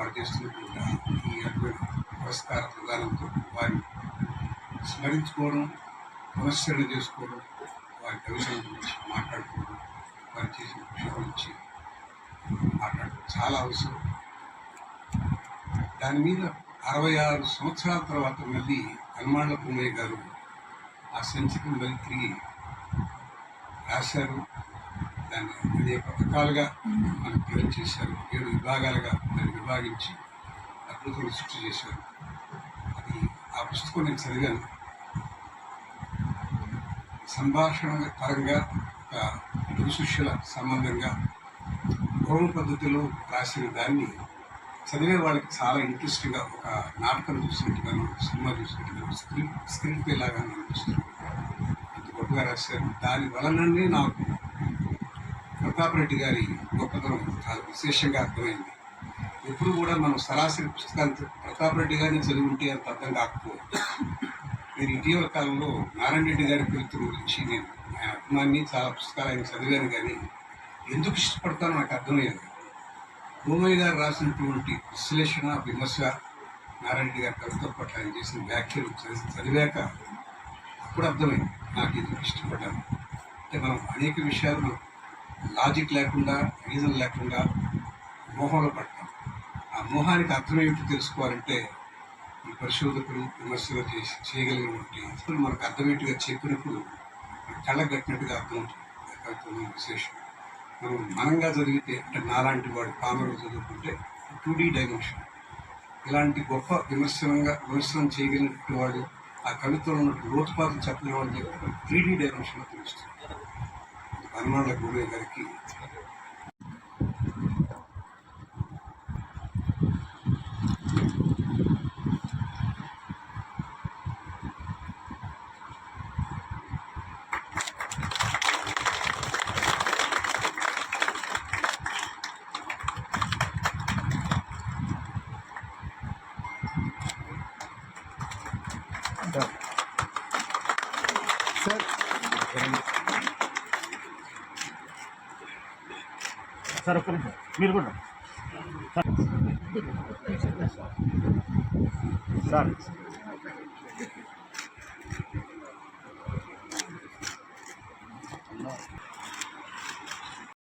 వాళ్ళు చేస్తున్నటువంటి ఈ అటువంటి పురస్కార ప్రదానంతో వారిని స్మరించుకోవడం, పునశ్చరణ చేసుకోవడం, వారి కవితల గురించి మాట్లాడుకోవడం, వారు చేసిన కృషి గురించి మాట్లాడడం చాలా అవసరం. దాని మీద 66 సంవత్సరాల తర్వాత మళ్ళీ హనుమాన్ల పున్నయ్య గారు ఆ సంచికను మళ్ళీ తిరిగి రాశారు. దాన్ని అనేక రకాలుగా మనకు ప్రజలు చేశారు. 7 విభాగాలుగా దాన్ని విభాగించి అద్భుతాలు సృష్టి చేశారు. అది ఆ పుస్తకం నేను చదివాను. సంభాషణ పరంగా ఒక గురు శిష్యుల సంబంధంగా గౌరవ పద్ధతిలో రాసిన దాన్ని చదివే వాళ్ళకి చాలా ఇంట్రెస్టింగ్గా ఒక నాటకం చూసినట్టుగాను, సినిమా చూసినట్టుగాను, స్క్రీన్ ప్లే లాగా అనిపిస్తుంది. అంత గొప్పగా రాశారు. దాని వలననే నాకు ప్రతాప్ రెడ్డి గారి గొప్పతనం చాలా విశేషంగా అర్థమైంది. ఎప్పుడు కూడా మనం సరాసరి పుస్తకాలు ప్రతాప్ రెడ్డి గారిని చదివి ఉంటే అంత అర్థం కాకపోవచ్చు. నేను ఇటీవల కాలంలో నారాయణ రెడ్డి గారి కవితల గురించి నేను ఆయన అభిమాన్ని చాలా పుస్తకాలు ఆయన చదివాను, కానీ ఎందుకు ఇష్టపడతానో నాకు అర్థమయ్యేది. భూమయ్య గారు రాసినటువంటి విశ్లేషణ, విమర్శ, నారాయణ రెడ్డి గారి కవితల పట్ల ఆయన చేసిన వ్యాఖ్యలు చదివాక అప్పుడు అర్థమైంది నాకు ఎందుకు ఇష్టపడ్డాను. అంటే మనం అనేక విషయాలు మనం లాజిక్ లేకుండా, రీజన్ లేకుండా మోహంలో పడతాం. ఆ మోహానికి అర్థం ఏమిటో తెలుసుకోవాలంటే ఈ పరిశోధకులు విమర్శలు చేయగలిగినటువంటి మనకు అర్థమేట్టుగా చెప్పినప్పుడు కళ్ళకు కట్టినట్టుగా అర్థమవుతుంది కవిత్వం విశేషం. మనం మనంగా చదివితే, అంటే నాలాంటి వాడు పామరు చదువుకుంటే 2D డైమెన్షన్, ఇలాంటి గొప్ప విమర్శనం చేయగలిగినటువంటి వాడు ఆ కవిత్వంలో ఉన్న లోతుపాతం చెప్పిన వాడు చెప్పి 3D డైమెన్షన్లో తెలుస్తుంది. హనుమాన్ల భూమయ్య గారికి సార్ ఒక్క నిమిషం మీరు కూడా సార్